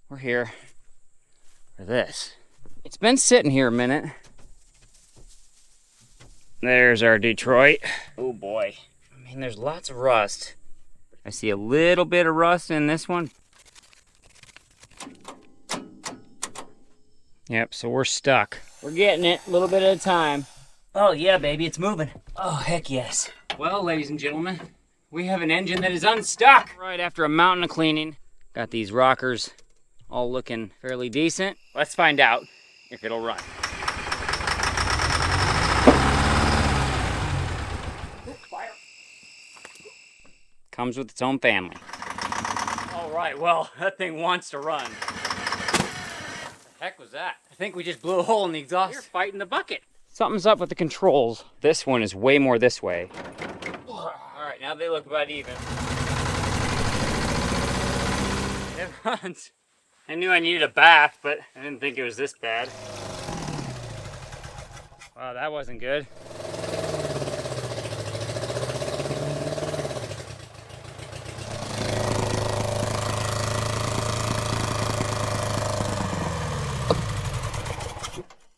we're here for this. It's been sitting here a minute. There's our Detroit. Oh boy. I mean, there's lots of rust. I see a little bit of rust in this one. Yep, so we're stuck. We're getting it a little bit at a time. Oh yeah, baby, it's moving. Oh, heck yes. Well, ladies and gentlemen, we have an engine that is unstuck. Right after a mountain of cleaning. Got these rockers all looking fairly decent. Let's find out if it'll run. Fire. Comes with its own family. All right, well, that thing wants to run. What the heck was that? I think we just blew a hole in the exhaust. You're fighting the bucket. Something's up with the controls. This one is way more this way. All right, now they look about even. It runs. I knew I needed a bath, but I didn't think it was this bad. Wow, that wasn't good.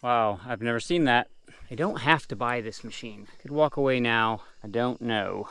Wow, I've never seen that. I don't have to buy this machine. I could walk away now. I don't know.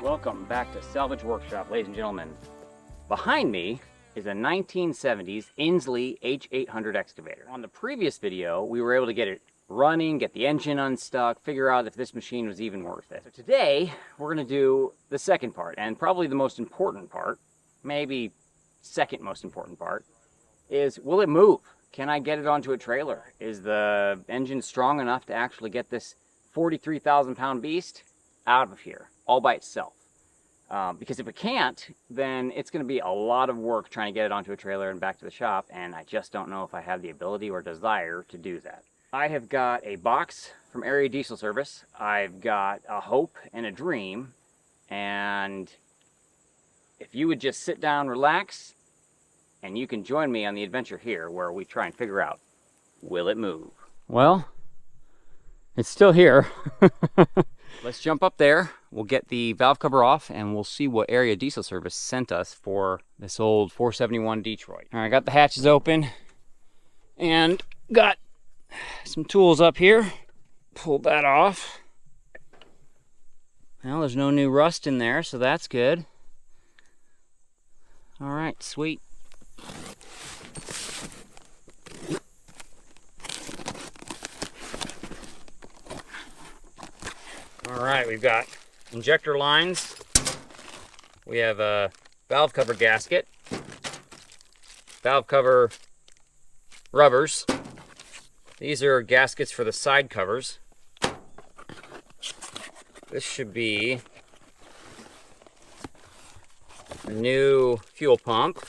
Welcome back to Salvage Workshop, ladies and gentlemen. Behind me is a 1970s Insley H800 excavator. On the previous video, we were able to get it running, get the engine unstuck, figure out if this machine was even worth it. So today, we're going to do the second part, and probably the most important part, maybe second most important part, is will it move? Can I get it onto a trailer? Is the engine strong enough to actually get this 43,000 pound beast out of here all by itself? Because if it can't, then it's going to be a lot of work trying to get it onto a trailer and back to the shop, and I just don't know if I have the ability or desire to do that. I have got a box from Area Diesel Service, I've got a hope and a dream, and if you would just sit down, relax, and you can join me on the adventure here where we try and figure out, will it move? Well, it's still here. Let's jump up there, we'll get the valve cover off, and we'll see what Area Diesel Service sent us for this old 471 Detroit. All right, got the hatches open, and got some tools up here. Pulled that off. Well, there's no new rust in there, so that's good. All right, sweet. All right, we've got injector lines. We have a valve cover gasket, valve cover rubbers. These are gaskets for the side covers. This should be a new fuel pump.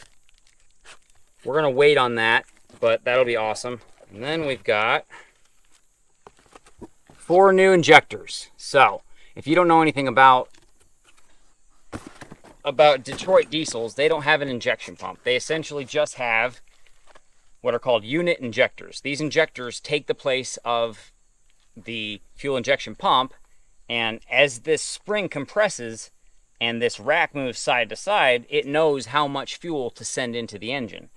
We're gonna wait on that, but that'll be awesome. And then we've got 4 new injectors. So, if you don't know anything about Detroit diesels, they don't have an injection pump. They essentially just have what are called unit injectors. These injectors take the place of the fuel injection pump, and as this spring compresses and this rack moves side to side, it knows how much fuel to send into the engine.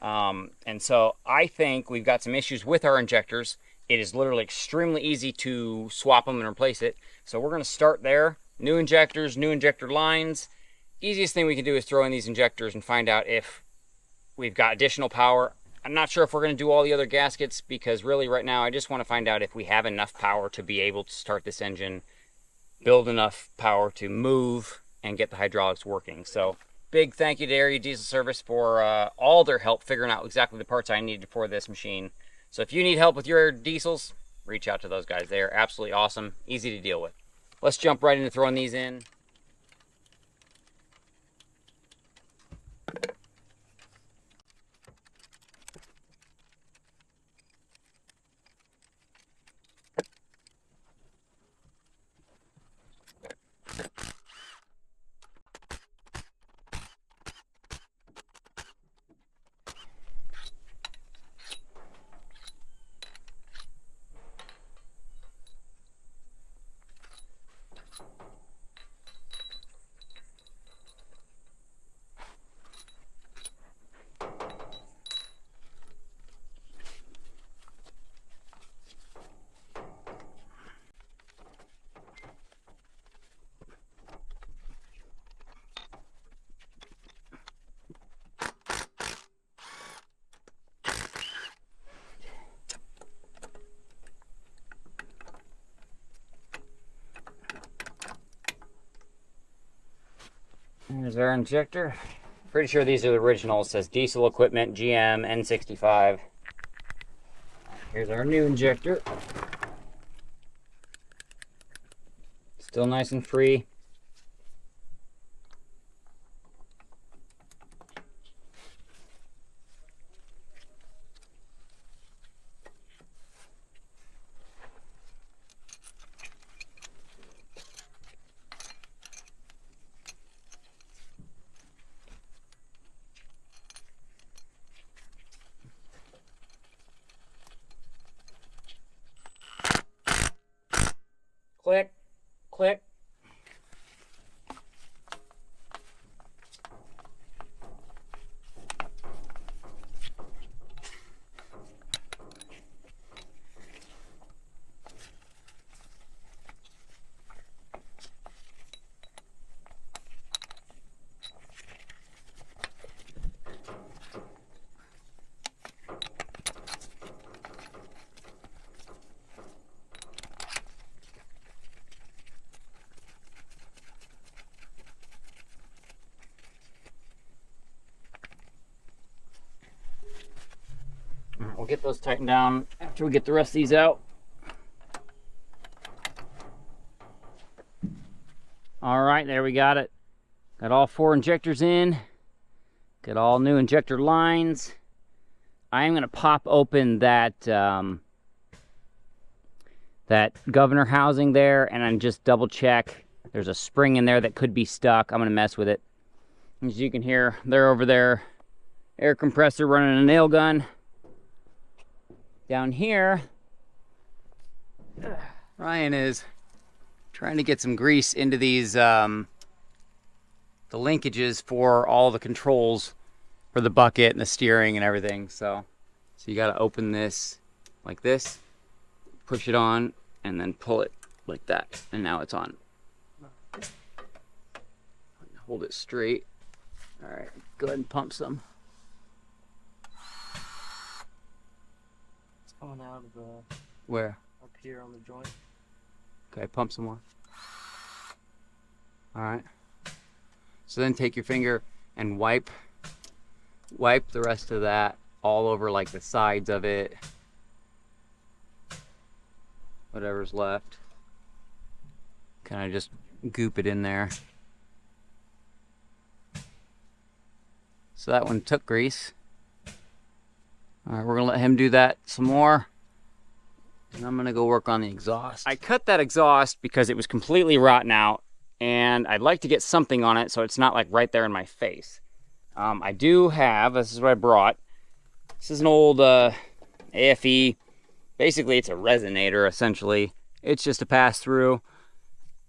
And so I think we've got some issues with our injectors. It is literally extremely easy to swap them and replace it. So we're going to start there. New injectors, new injector lines. Easiest thing we can do is throw in these injectors and find out if we've got additional power. I'm not sure if we're going to do all the other gaskets, because really right now I just want to find out if we have enough power to be able to start this engine, build enough power to move, and get the hydraulics working. So big thank you to Area Diesel Service for all their help figuring out exactly the parts I needed for this machine. So if you need help with your diesels, reach out to those guys. They are absolutely awesome, easy to deal with. Let's jump right into throwing these in. Here's our injector. Pretty sure these are the originals. It says diesel equipment, GM, N65. Here's our new injector. Still nice and free. Click, click. We'll get those tightened down after we get the rest of these out. All right, there we got it. Got all 4 injectors in. Got all new injector lines. I am going to pop open that that governor housing there, and then just double check. There's a spring in there that could be stuck. I'm going to mess with it. As you can hear, they're over there. Air compressor running a nail gun. Down here, Ryan is trying to get some grease into these the linkages for all the controls for the bucket and the steering and everything. So you got to open this like this, push it on, and then pull it like that, and now it's on. Hold it straight. All right, go ahead and pump some. Coming out of the... Where? Up here on the joint. Okay, pump some more. All right. So then take your finger and wipe the rest of that all over, like the sides of it. Whatever's left. Kind of just goop it in there. So that one took grease. All right, we're gonna let him do that some more. And I'm gonna go work on the exhaust. I cut that exhaust because it was completely rotten out, and I'd like to get something on it so it's not like right there in my face. I do have, this is what I brought. This is an old AFE. Basically, it's a resonator, essentially. It's just a pass-through.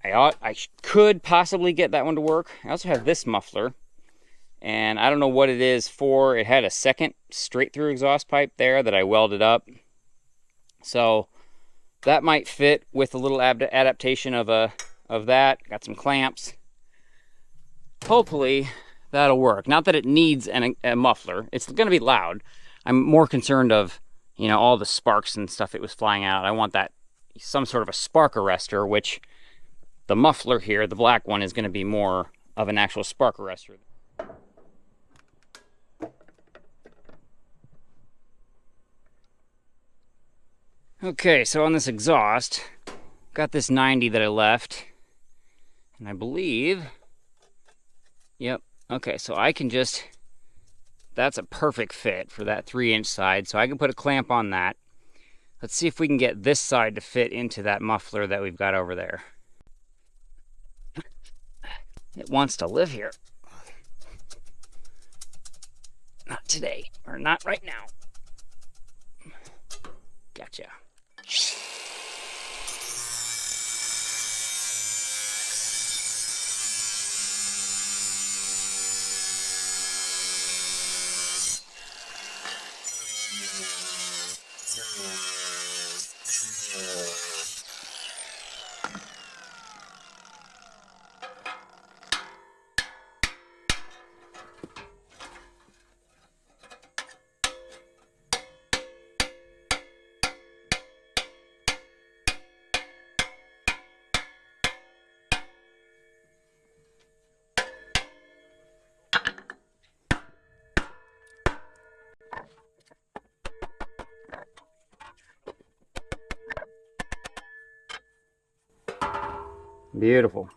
I could possibly get that one to work. I also have this muffler. And I don't know what it is for. It had a second straight through exhaust pipe there that I welded up. So that might fit with a little adaptation of that. Got some clamps. Hopefully that'll work. Not that it needs a muffler. It's going to be loud. I'm more concerned of, you know, all the sparks and stuff that was flying out. I want that, some sort of a spark arrestor, which the muffler here, the black one, is going to be more of an actual spark arrestor. Okay, so on this exhaust, got this 90 that I left, and I believe, yep, okay, so I can just, that's a perfect fit for that 3-inch side, so I can put a clamp on that. Let's see if we can get this side to fit into that muffler that we've got over there. It wants to live here. Not today, or not right now. Gotcha. Beautiful.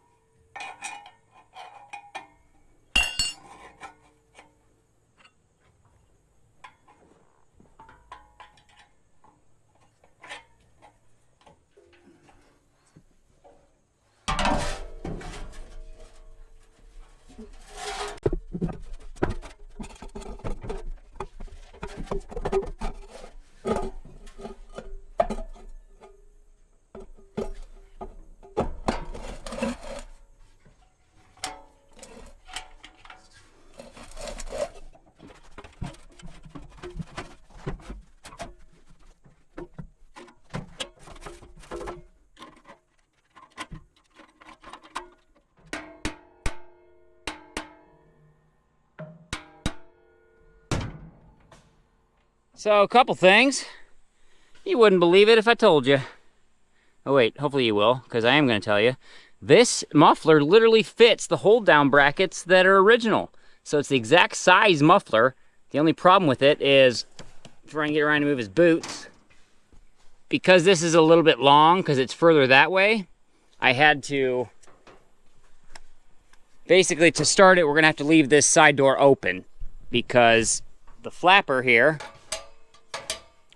So, a couple things. You wouldn't believe it if I told you. Oh wait, hopefully you will, because I am going to tell you. This muffler literally fits the hold down brackets that are original. So it's the exact size muffler. The only problem with it is, trying to get around to move his boots, because this is a little bit long, because it's further that way, I had to, basically to start it, we're going to have to leave this side door open, because the flapper here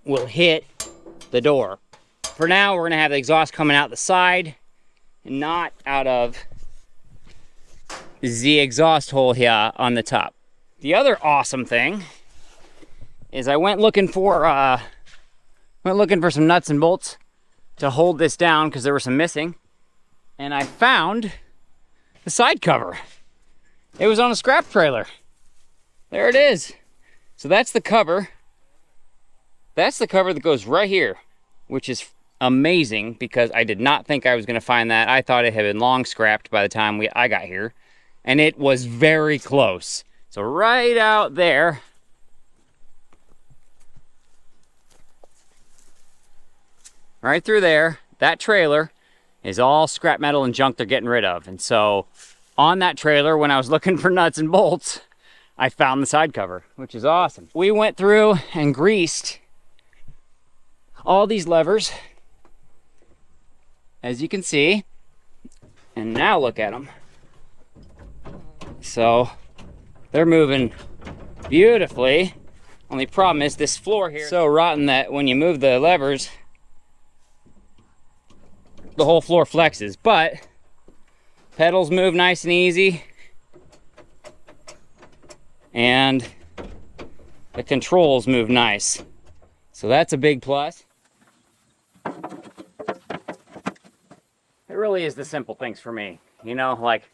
will hit the door. For now, we're going to have the exhaust coming out the side and not out of the exhaust hole here on the top. The other awesome thing is I went looking for some nuts and bolts to hold this down because there were some missing, and I found the side cover. It was on a scrap trailer. There it is. So that's the cover. That's the cover that goes right here, which is amazing because I did not think I was going to find that. I thought it had been long scrapped by the time I got here, and it was very close. So right out there, right through there, that trailer is all scrap metal and junk they're getting rid of. And so on that trailer, when I was looking for nuts and bolts, I found the side cover, which is awesome. We went through and greased all these levers, as you can see, and now look at them. So they're moving beautifully. Only problem is this floor here is so rotten that when you move the levers, the whole floor flexes, but pedals move nice and easy, and the controls move nice. So that's a big plus. It really is the simple things for me. You know, like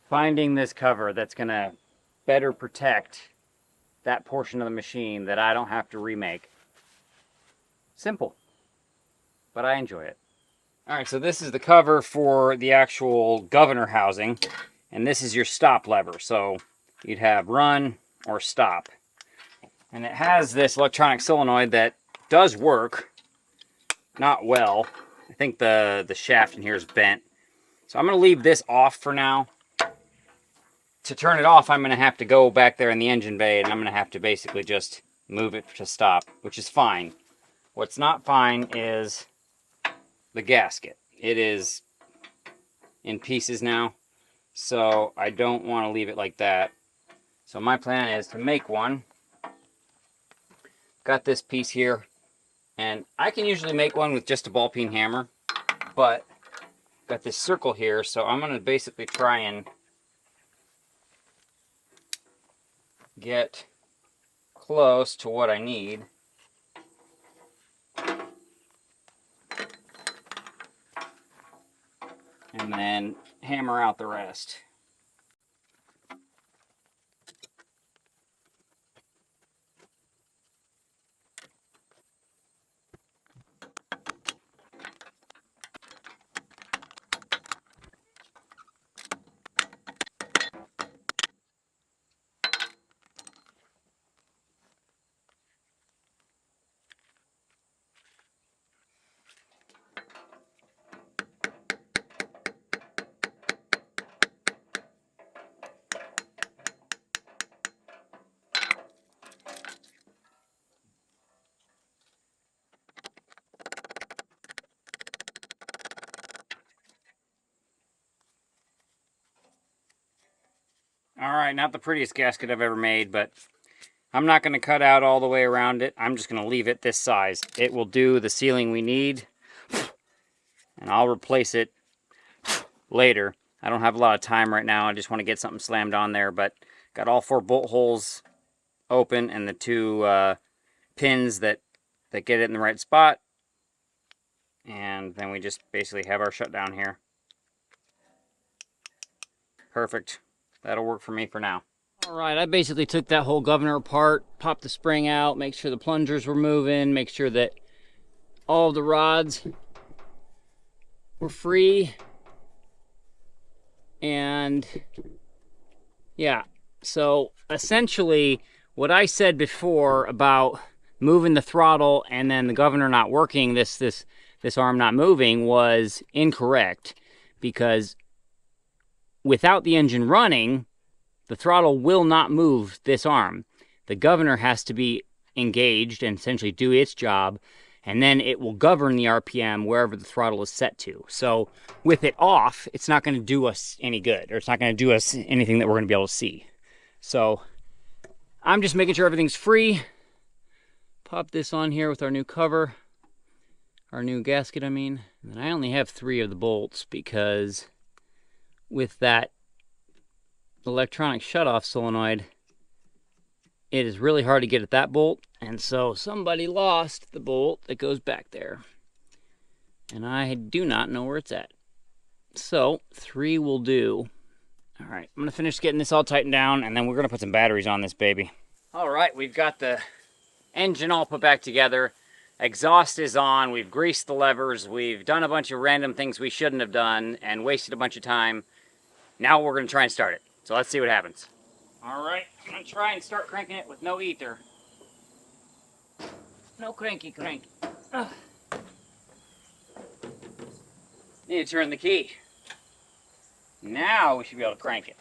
finding this cover that's gonna better protect that portion of the machine that I don't have to remake. Simple, but I enjoy it. All right, so this is the cover for the actual governor housing, and this is your stop lever. So you'd have run or stop. And it has this electronic solenoid that does work, not well. I think the shaft in here is bent. So I'm going to leave this off for now. To turn it off, I'm going to have to go back there in the engine bay, and I'm going to have to basically just move it to stop, which is fine. What's not fine is the gasket. It is in pieces now, so I don't want to leave it like that. So my plan is to make one. Got this piece here, and I can usually make one with just a ball peen hammer, but got this circle here, so I'm going to basically try and get close to what I need. And then hammer out the rest. Alright, not the prettiest gasket I've ever made, but I'm not going to cut out all the way around it. I'm just going to leave it this size. It will do the sealing we need, and I'll replace it later. I don't have a lot of time right now. I just want to get something slammed on there, but got all 4 bolt holes open and the 2 pins that get it in the right spot. And then we just basically have our shutdown here. Perfect. That'll work for me for now. Alright, I basically took that whole governor apart, popped the spring out, make sure the plungers were moving, make sure that all of the rods were free. And yeah, so essentially what I said before about moving the throttle and then the governor not working, this arm not moving, was incorrect, because without the engine running, the throttle will not move this arm. The governor has to be engaged and essentially do its job, and then it will govern the RPM wherever the throttle is set to. So with it off, it's not going to do us any good, or it's not going to do us anything that we're going to be able to see. So I'm just making sure everything's free. Pop this on here with our new cover, our new gasket, I mean. And I only have 3 of the bolts because with that electronic shutoff solenoid, it is really hard to get at that bolt, and so somebody lost the bolt that goes back there, and I do not know where it's at. So 3 will do. All right, I'm gonna finish getting this all tightened down, and then we're gonna put some batteries on this baby. All right, we've got the engine all put back together. Exhaust is on. We've greased the levers. We've done a bunch of random things we shouldn't have done and wasted a bunch of time. Now we're gonna try and start it. So let's see what happens. All right, I'm gonna try and start cranking it with no ether. No cranky crank. Ugh. Need to turn the key. Now we should be able to crank it.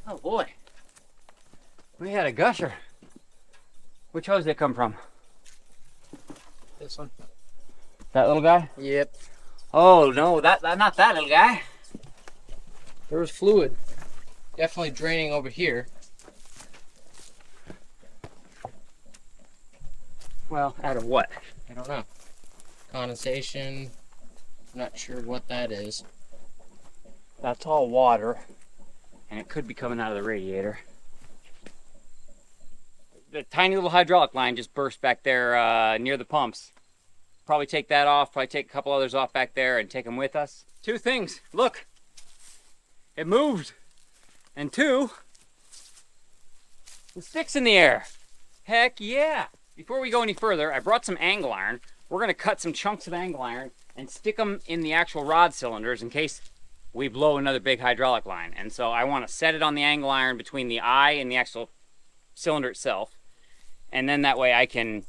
Oh boy. We had a gusher. Which hose did it come from? This one. That little guy? Yep. Oh no, not that little guy. There was fluid. Definitely draining over here. Well, out of what? I don't know. Condensation. I'm not sure what that is. That's all water. And it could be coming out of the radiator. The tiny little hydraulic line just burst back there near the pumps. Probably take that off, probably take a couple others off back there and take them with us. Two things, look, it moved. And two, the stick's in the air. Heck yeah. Before we go any further, I brought some angle iron. We're gonna cut some chunks of angle iron and stick them in the actual rod cylinders in case we blow another big hydraulic line. And so I wanna set it on the angle iron between the eye and the actual cylinder itself. And then that way I can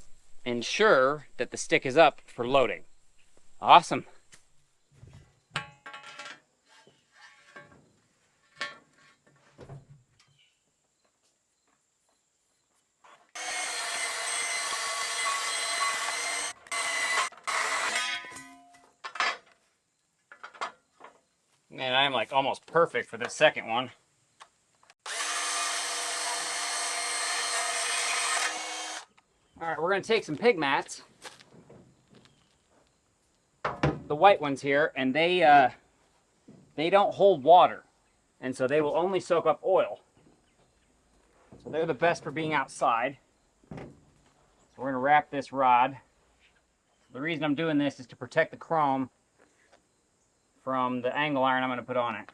ensure that the stick is up for loading. Awesome. Man, I'm like almost perfect for this second one. All right, we're gonna take some pig mats, the white ones here, and they don't hold water, and so they will only soak up oil. So they're the best for being outside. So we're gonna wrap this rod. The reason I'm doing this is to protect the chrome from the angle iron I'm gonna put on it.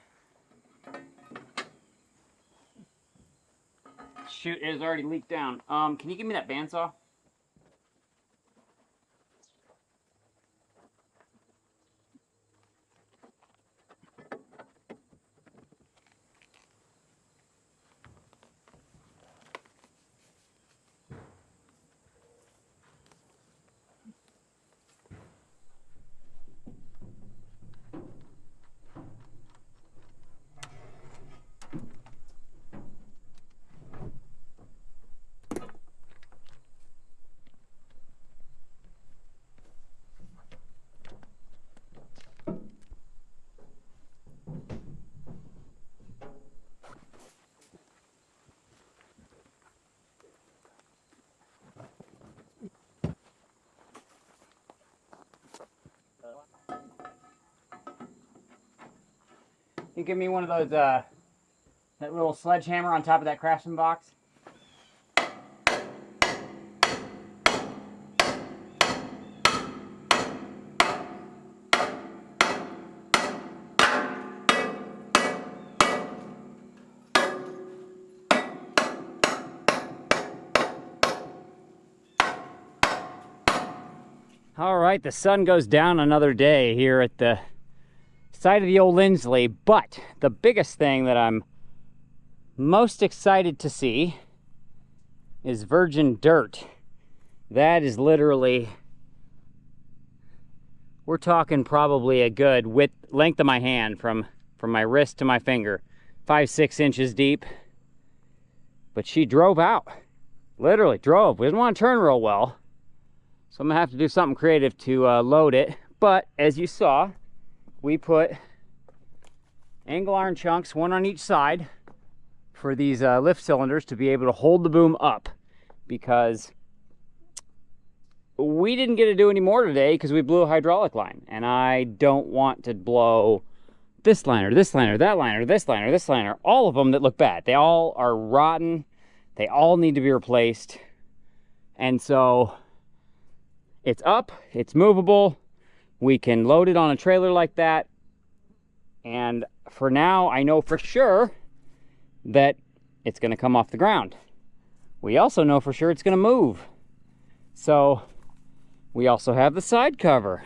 Shoot, it has already leaked down. Can you give me that bandsaw? You give me one of those, that little sledgehammer on top of that craftsman box. All right, the sun goes down another day here at the side of the old Insley, but the biggest thing that I'm most excited to see is virgin dirt. That is literally, we're talking probably a good length of my hand from my wrist to my finger, 5-6 inches deep. But she drove out, literally drove. We didn't want to turn real well, so I'm gonna have to do something creative to load it. But as you saw, we put angle iron chunks, one on each side, for these lift cylinders to be able to hold the boom up, because we didn't get to do any more today because we blew a hydraulic line, and I don't want to blow this liner, this liner, that liner, this liner, this liner, all of them that look bad. They all are rotten. They all need to be replaced. And so it's up, it's movable. We can load it on a trailer like that. And for now, I know for sure that it's going to come off the ground. We also know for sure it's going to move. So we also have the side cover.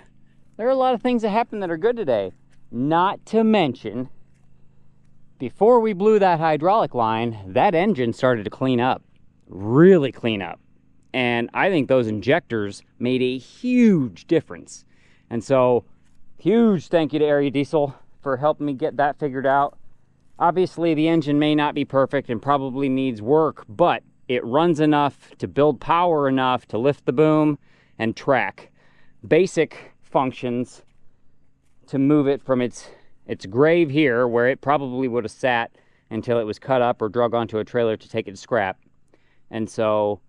There are a lot of things that happened that are good today. Not to mention, before we blew that hydraulic line, that engine started to clean up, really clean up. And I think those injectors made a huge difference. And so, huge thank you to Area Diesel for helping me get that figured out. Obviously, the engine may not be perfect and probably needs work, but it runs enough to build power enough to lift the boom and track. Basic functions to move it from its grave here, where it probably would have sat until it was cut up or drug onto a trailer to take it to scrap. And so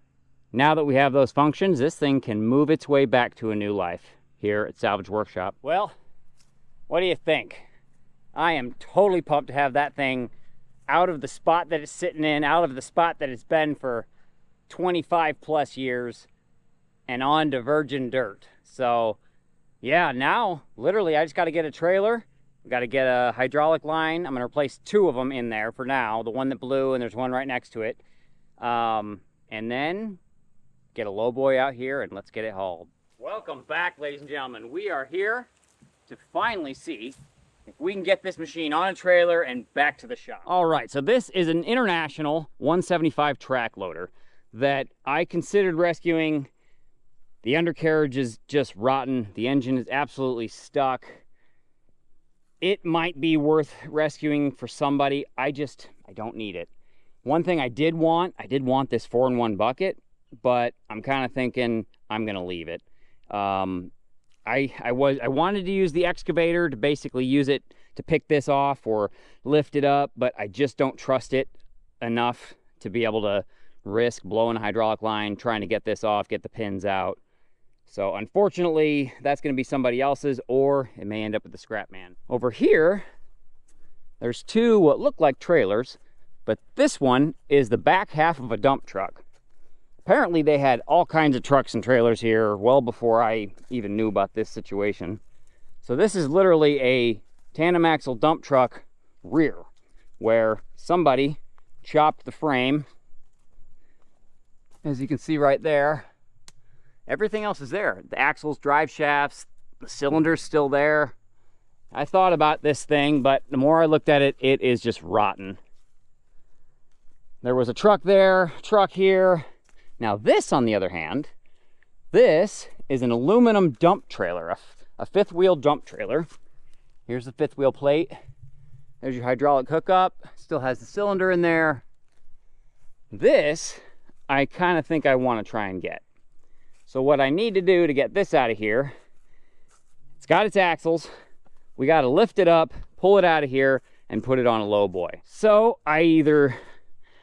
now that we have those functions, this thing can move its way back to a new life here at Salvage Workshop. Well, what do you think? I am totally pumped to have that thing out of the spot that it's sitting in, out of the spot that it's been for 25 plus years, and on to virgin dirt. So yeah, now literally I just got to get a trailer. We got to get a hydraulic line. I'm going to replace 2 of them in there for now. The one that blew, and there's one right next to it. And then get a LowBoy out here and let's get it hauled. Welcome back, ladies and gentlemen. We are here to finally see if we can get this machine on a trailer and back to the shop. All right, so this is an international 175 track loader that I considered rescuing. The undercarriage is just rotten. The engine is absolutely stuck. It might be worth rescuing for somebody. I don't need it. One thing I did want this 4-in-1 bucket, but I'm kind of thinking I'm gonna leave it. I wanted to use the excavator to basically use it to pick this off or lift it up, but I just don't trust it enough to be able to risk blowing a hydraulic line, trying to get this off, get the pins out. So unfortunately, that's going to be somebody else's, or it may end up with the scrap man. Over here, there's 2 what look like trailers, but this one is the back half of a dump truck. Apparently they had all kinds of trucks and trailers here well before I even knew about this situation. So this is literally a tandem axle dump truck rear, where somebody chopped the frame. As you can see right there, everything else is there. The axles, drive shafts, the cylinder's still there. I thought about this thing, but the more I looked at it, it is just rotten. There was a truck there, truck here. Now this, on the other hand, this is an aluminum dump trailer, a 5th wheel dump trailer. Here's the 5th wheel plate. There's your hydraulic hookup. Still has the cylinder in there. This, I kind of think I want to try and get. So what I need to do to get this out of here, it's got its axles. We got to lift it up, pull it out of here, and put it on a LowBoy. So I either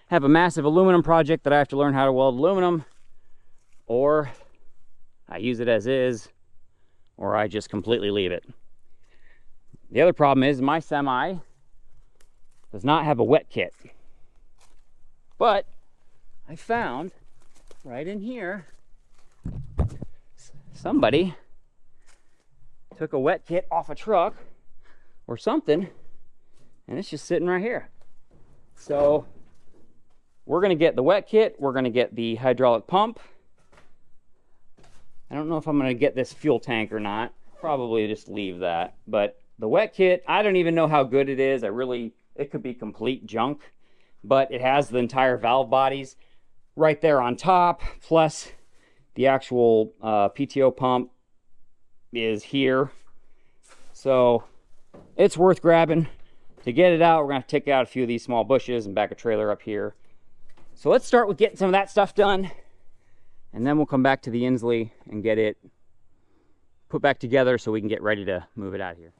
have a massive aluminum project that I have to learn how to weld aluminum, or I use it as is, or I just completely leave it. The other problem is my semi does not have a wet kit. But I found right in here, somebody took a wet kit off a truck or something, and it's just sitting right here. So we're going to get the wet kit. We're going to get the hydraulic pump. I don't know if I'm going to get this fuel tank or not. Probably just leave that. But the wet kit, I don't even know how good it is. It could be complete junk. But it has the entire valve bodies right there on top. Plus the actual PTO pump is here. So it's worth grabbing. To get it out, we're going to take out a few of these small bushes and back a trailer up here. So let's start with getting some of that stuff done, and then we'll come back to the Insley and get it put back together so we can get ready to move it out of here.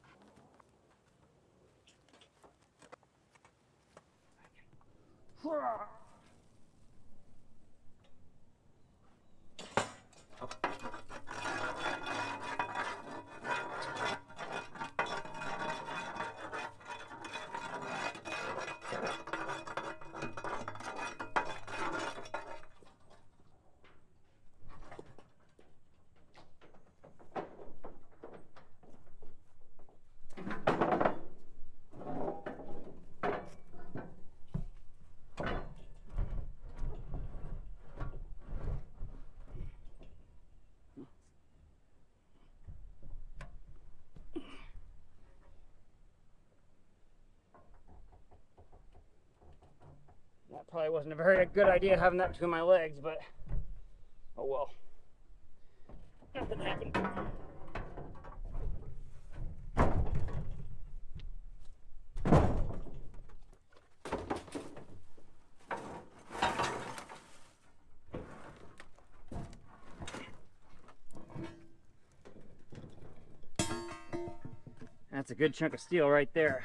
That probably wasn't a very good idea having that between my legs, but oh well. Nothing happened. a good chunk of steel right there.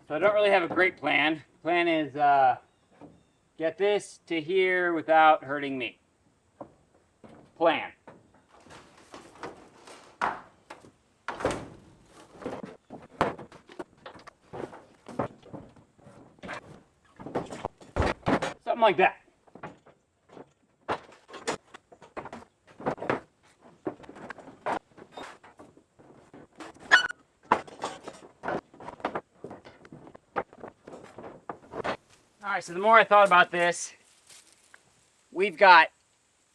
So I don't really have a great plan. Plan is get this to here without hurting me. Plan. Something like that. All right, so the more I thought about this, we've got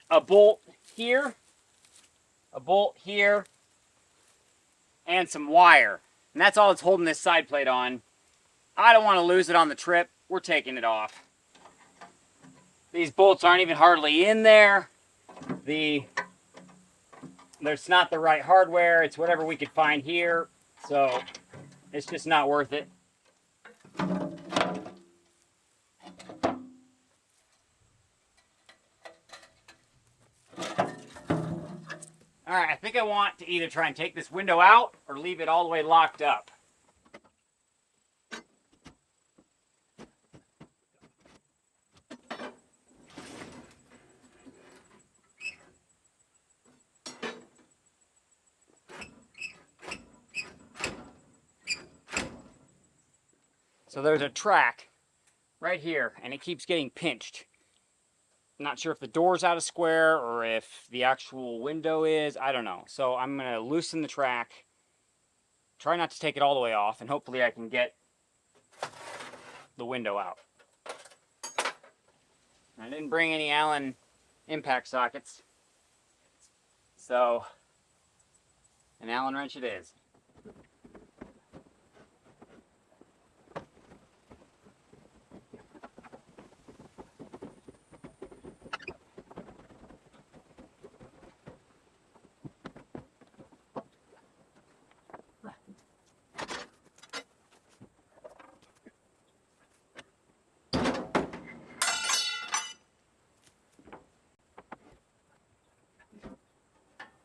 a bolt here, and some wire. And that's all that's holding this side plate on. I don't want to lose it on the trip. We're taking it off. These bolts aren't even hardly in there. There's not the right hardware. It's whatever we could find here. So it's just not worth it. All right, I think I want to either try and take this window out or leave it all the way locked up. So there's a track right here, and it keeps getting pinched. I'm not sure if the door's out of square or if the actual window is. I don't know. So I'm going to loosen the track, try not to take it all the way off, and hopefully I can get the window out. I didn't bring any Allen impact sockets, so an Allen wrench it is.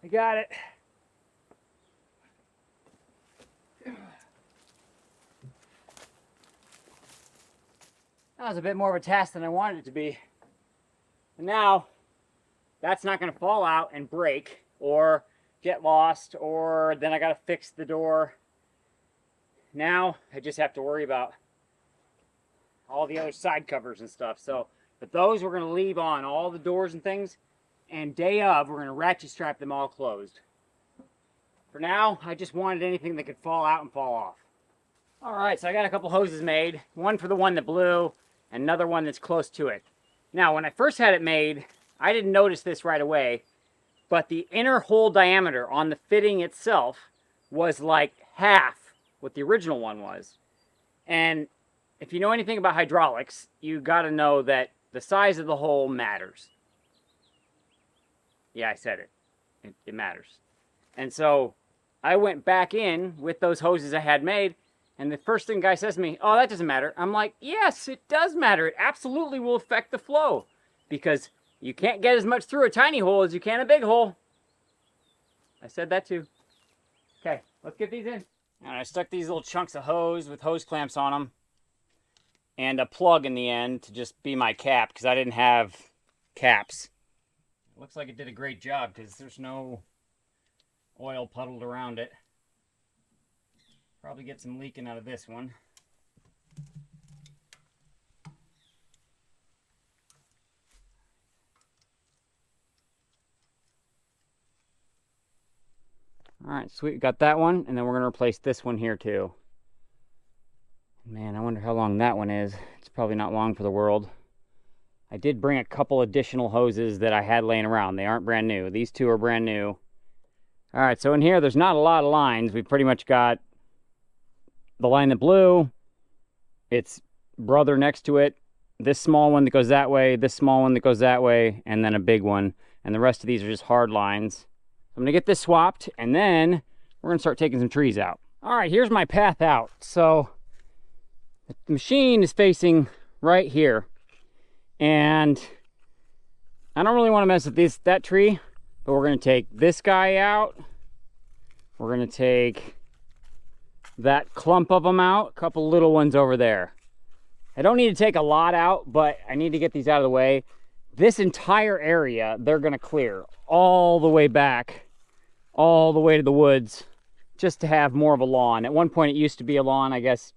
I got it. That was a bit more of a task than I wanted it to be. And now, that's not going to fall out and break or get lost, or then I got to fix the door. Now, I just have to worry about all the other side covers and stuff. So, but those we're going to leave on, all the doors and things. And day of, we're going to ratchet strap them all closed. For now, I just wanted anything that could fall out and fall off. Alright, so I got a couple hoses made. One for the one that blew, and another one that's close to it. Now, when I first had it made, I didn't notice this right away, but the inner hole diameter on the fitting itself was like half what the original one was. And if you know anything about hydraulics, you got to know that the size of the hole matters. Yeah, I said it. It matters. And so I went back in with those hoses I had made, and the first thing the guy says to me, oh, that doesn't matter. I'm like, yes, it does matter. It absolutely will affect the flow, because you can't get as much through a tiny hole as you can a big hole. I said that too. Okay, let's get these in. And I stuck these little chunks of hose with hose clamps on them and a plug in the end to just be my cap, because I didn't have caps. It looks like it did a great job because there's no oil puddled around it. Probably get some leaking out of this one. All right, sweet, got that one, and then we're gonna replace this one here too. Man, I wonder how long that one is. It's probably not long for the world. I did bring a couple additional hoses that I had laying around. They aren't brand new. These two are brand new. All right, so in here, there's not a lot of lines. We've pretty much got the line that blew, its brother next to it, this small one that goes that way, this small one that goes that way, and then a big one. And the rest of these are just hard lines. I'm gonna get this swapped, and then we're gonna start taking some trees out. All right, here's my path out. So the machine is facing right here. And I don't really wanna mess with that tree, but we're gonna take this guy out. We're gonna take that clump of them out, a couple little ones over there. I don't need to take a lot out, but I need to get these out of the way. This entire area, they're gonna clear all the way back, all the way to the woods, just to have more of a lawn. At one point it used to be a lawn, I guess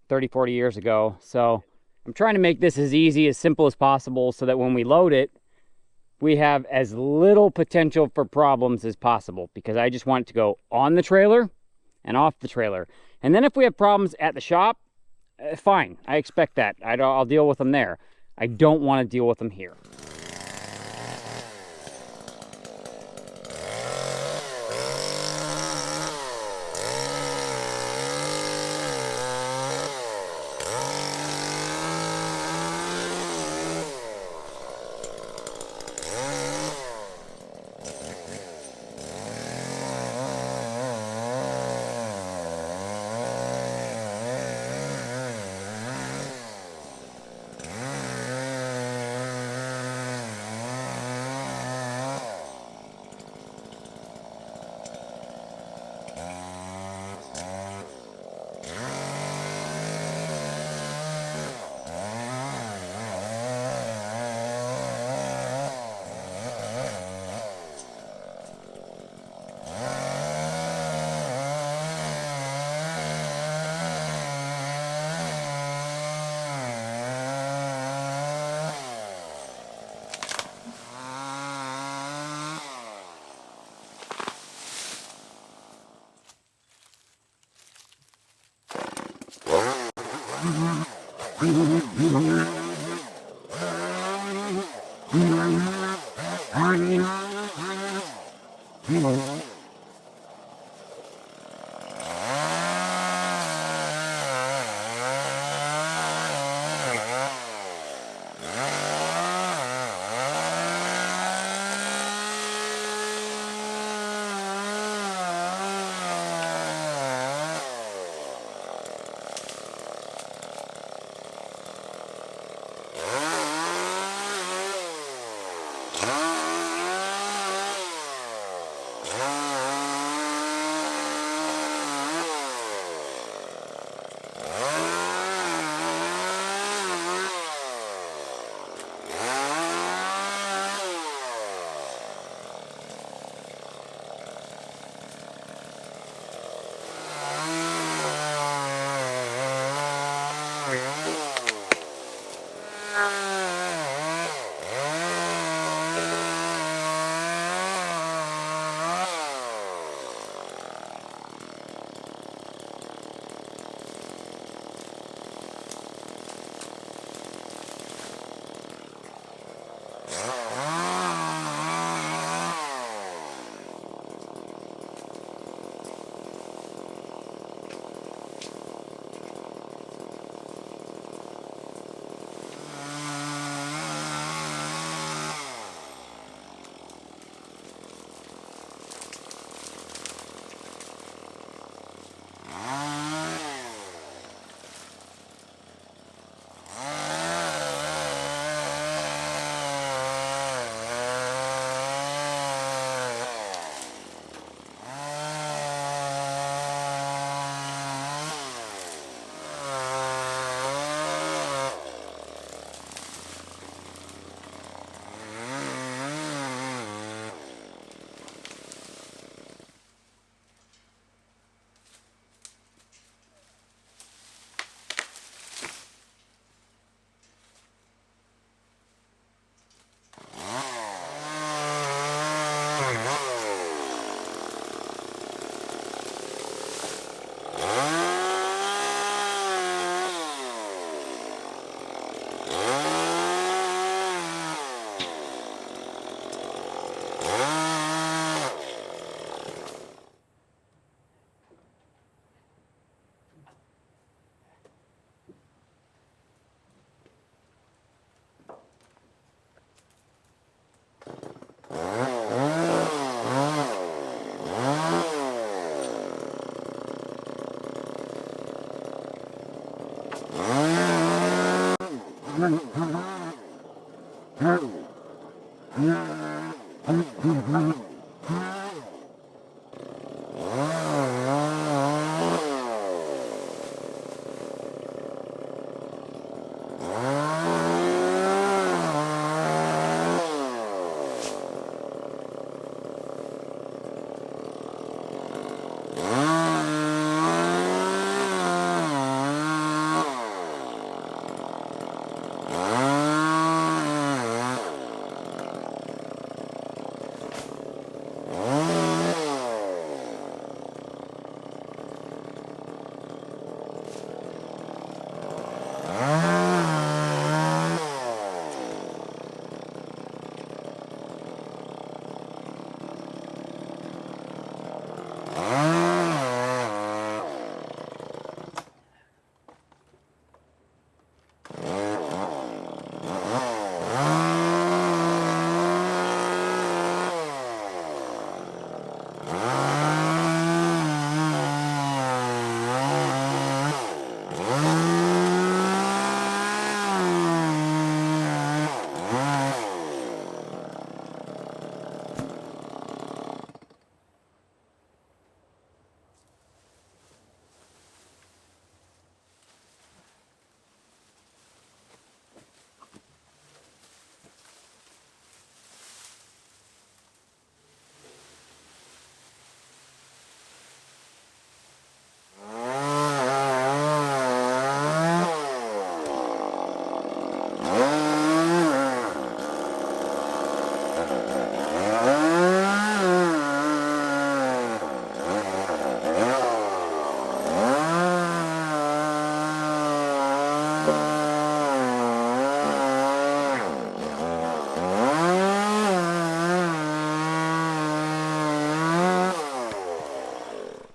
30, 40 years ago. So I'm trying to make this as easy, as simple as possible, so that when we load it, we have as little potential for problems as possible, because I just want it to go on the trailer and off the trailer. And then if we have problems at the shop, fine, I expect that. I'll deal with them there. I don't want to deal with them here.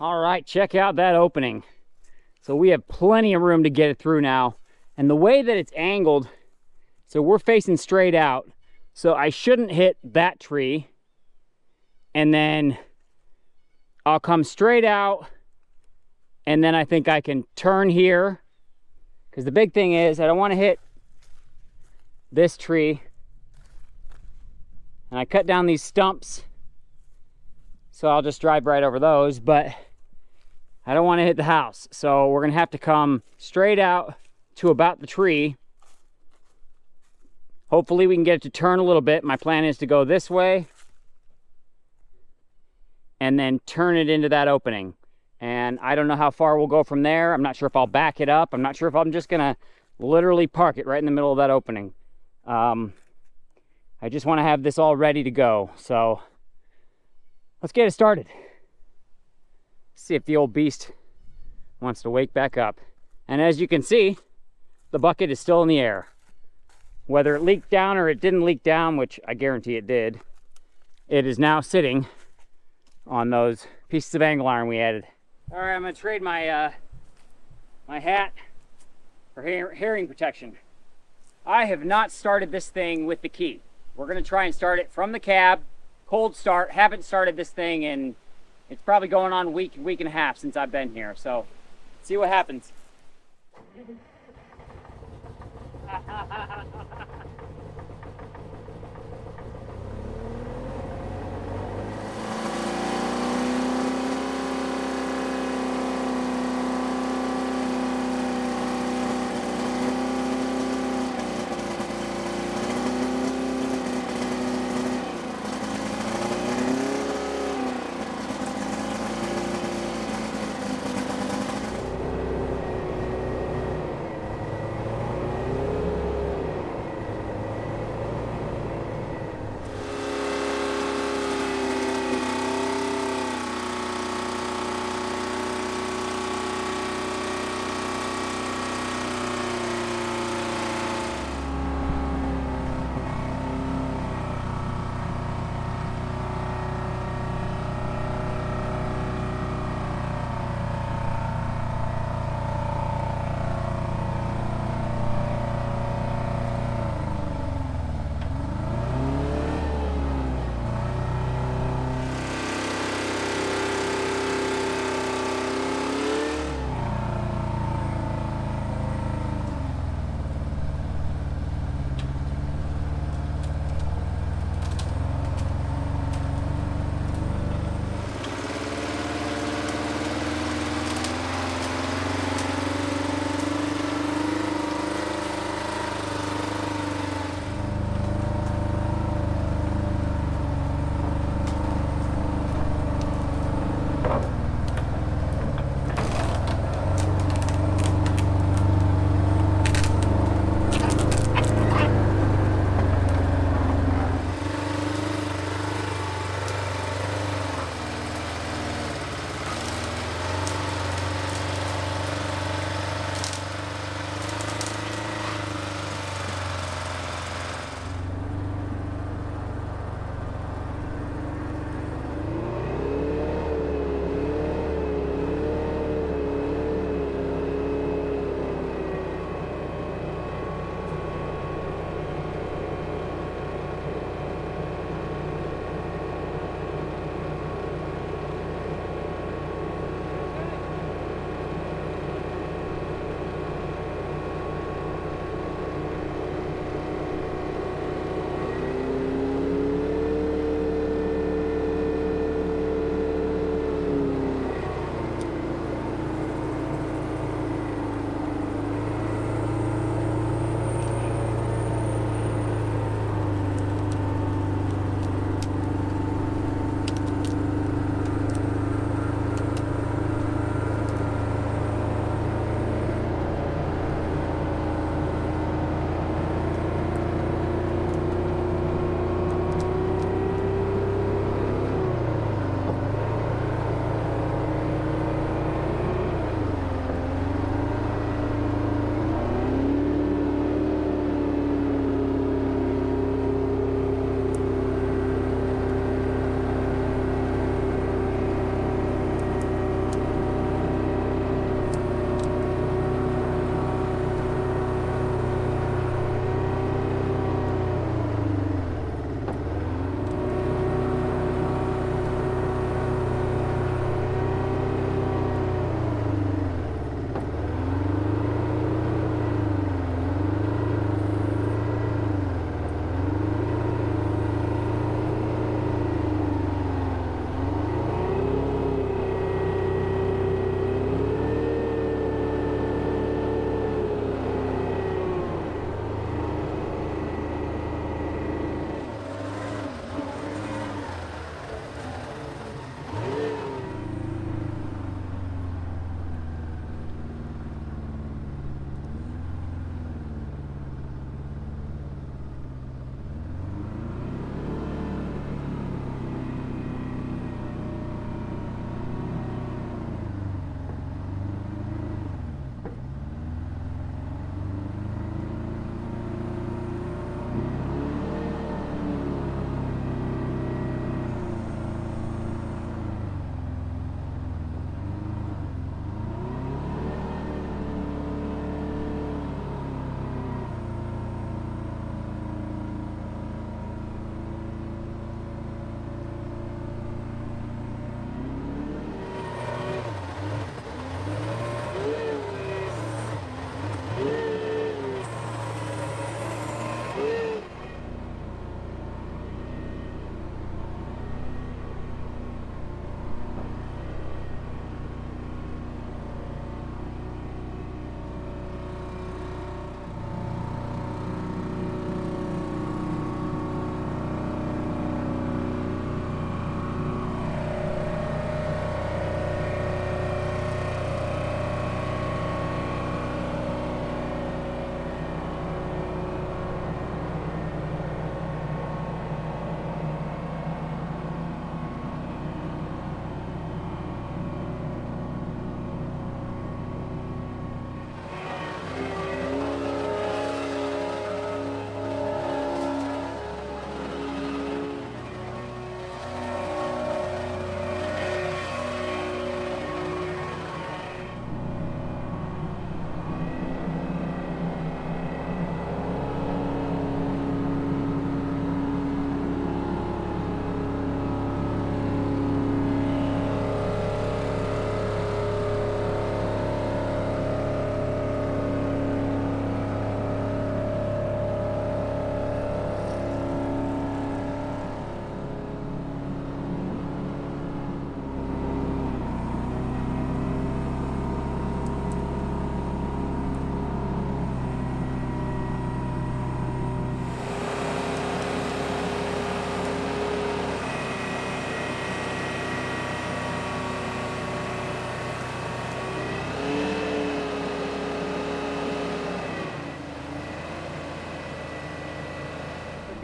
All right, check out that opening. So we have plenty of room to get it through now. And the way that it's angled, so we're facing straight out. So I shouldn't hit that tree. And then I'll come straight out. And then I think I can turn here. Because the big thing is I don't want to hit this tree. And I cut down these stumps. So I'll just drive right over those. But I don't want to hit the house. So we're going to have to come straight out to about the tree. Hopefully we can get it to turn a little bit. My plan is to go this way and then turn it into that opening. And I don't know how far we'll go from there. I'm not sure if I'll back it up. I'm not sure if I'm just going to literally park it right in the middle of that opening. I just want to have this all ready to go. So let's get it started. See if the old beast wants to wake back up. And as you can see, the bucket is still in the air. Whether it leaked down or it didn't leak down, which I guarantee it did, it is now sitting on those pieces of angle iron we added. All right, I'm gonna trade my my hat for hearing protection. I have not started this thing with the key. We're gonna try and start it from the cab, cold start. Haven't started this thing in, it's probably going on a week and a half since I've been here. So, see what happens.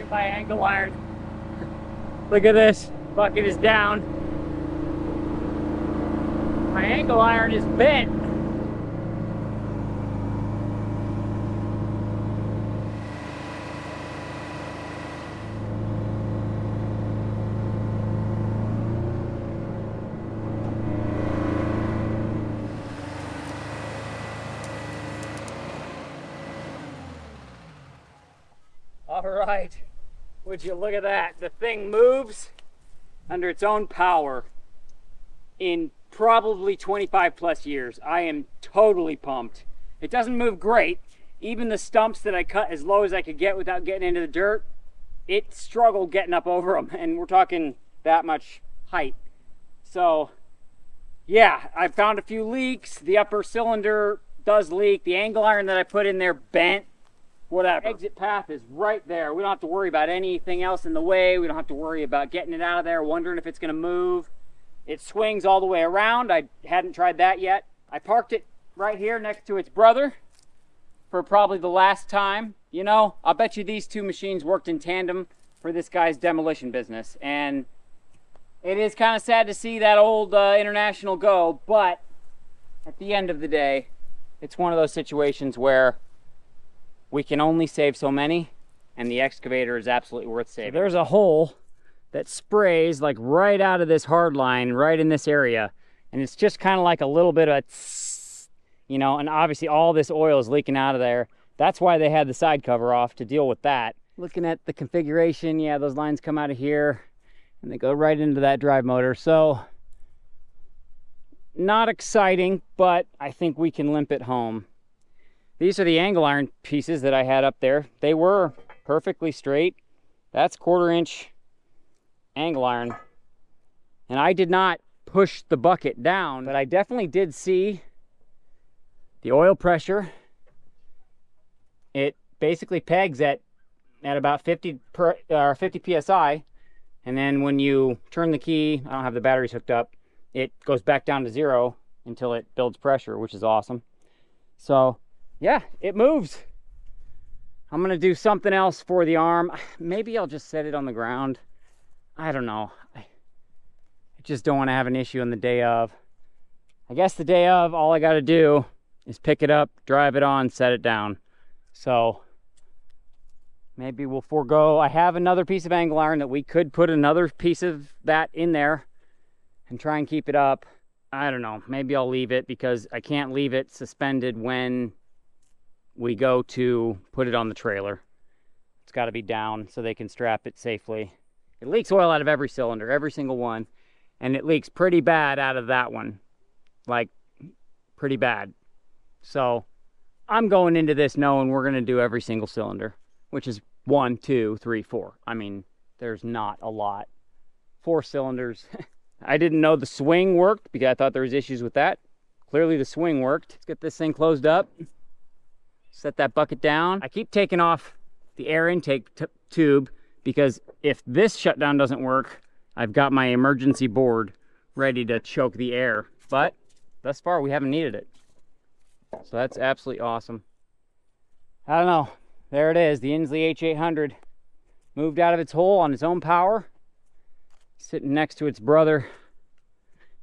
get my angle iron. Look at this, bucket is down. My angle iron is bent. All right, would you look at that? The thing moves under its own power in probably 25 plus years. I am totally pumped. It doesn't move great. Even the stumps that I cut as low as I could get without getting into the dirt, it struggled getting up over them, and we're talking that much height. So yeah, I found a few leaks. The upper cylinder does leak. The angle iron that I put in there bent. Whatever. Exit path is right there. We don't have to worry about anything else in the way. We don't have to worry about getting it out of there, wondering if it's going to move. It swings all the way around. I hadn't tried that yet. I parked it right here next to its brother for probably the last time. You know, I'll bet you these two machines worked in tandem for this guy's demolition business. And it is kind of sad to see that old International go, but at the end of the day, it's one of those situations where we can only save so many, and the excavator is absolutely worth saving. So there's a hole that sprays like right out of this hard line, right in this area. And it's just kind of like a little bit of a tss, you know, and obviously all this oil is leaking out of there. That's why they had the side cover off, to deal with that. Looking at the configuration, yeah, those lines come out of here and they go right into that drive motor. So not exciting, but I think we can limp it home. These are the angle iron pieces that I had up there. They were perfectly straight. That's 1/4 inch angle iron. And I did not push the bucket down, but I definitely did see the oil pressure. It basically pegs at about 50 psi. And then when you turn the key, I don't have the batteries hooked up, it goes back down to 0 until it builds pressure, which is awesome. So yeah, it moves. I'm gonna do something else for the arm. Maybe I'll just set it on the ground. I don't know. I just don't want to have an issue on the day of. I guess the day of, all I gotta do is pick it up, drive it on, set it down. So maybe we'll forego. I have another piece of angle iron that we could put another piece of that in there and try and keep it up. I don't know. Maybe I'll leave it, because I can't leave it suspended when we go to put it on the trailer. It's got to be down so they can strap it safely. It leaks oil out of every cylinder, every single one, and it leaks pretty bad out of that one, like pretty bad. So I'm going into this knowing we're going to do every single cylinder, which is 1, 2, 3, 4. I mean, there's not a lot. 4 cylinders. I didn't know the swing worked because I thought there was issues with that. Clearly the swing worked. Let's get this thing closed up. Set that bucket down. I keep taking off the air intake tube, because if this shutdown doesn't work, I've got my emergency board ready to choke the air. But thus far, we haven't needed it. So that's absolutely awesome. I don't know. There it is. The Insley H800 moved out of its hole on its own power, sitting next to its brother,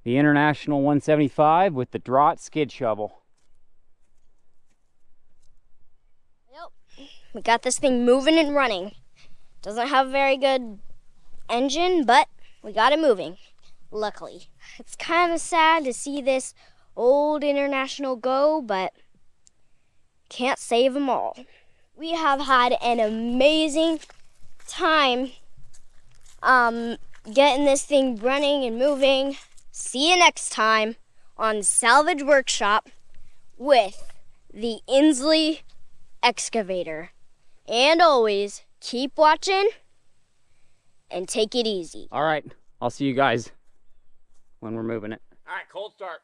the International 175 with the Draught skid shovel. We got this thing moving and running. Doesn't have a very good engine, but we got it moving, luckily. It's kind of sad to see this old International go, but can't save them all. We have had an amazing time getting this thing running and moving. See you next time on Salvage Workshop with the Insley Excavator. And always, keep watching and take it easy. All right, I'll see you guys when we're moving it. All right, cold start.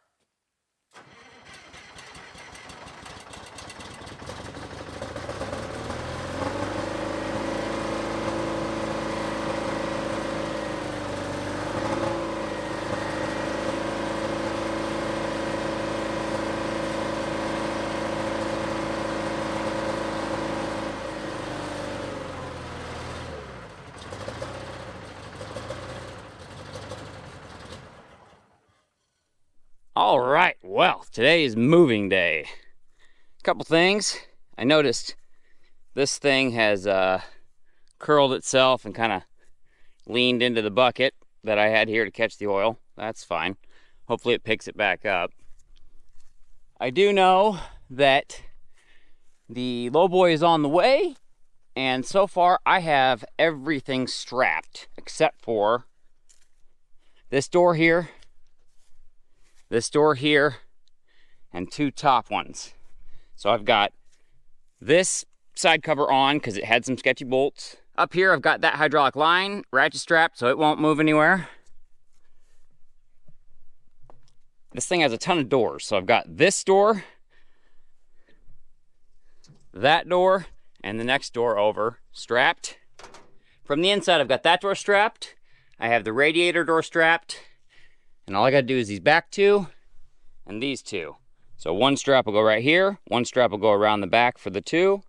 All right, well, today is moving day. A couple things. I noticed this thing has curled itself and kind of leaned into the bucket that I had here to catch the oil. That's fine. Hopefully it picks it back up. I do know that the LowBoy is on the way, and so far I have everything strapped except for this door here, and two top ones. So I've got this side cover on because it had some sketchy bolts. Up here I've got that hydraulic line ratchet strapped so it won't move anywhere. This thing has a ton of doors, so I've got this door, that door, and the next door over strapped. From the inside I've got that door strapped, I have the radiator door strapped, and all I gotta do is these back two and these two. So one strap will go right here, one strap will go around the back for the two,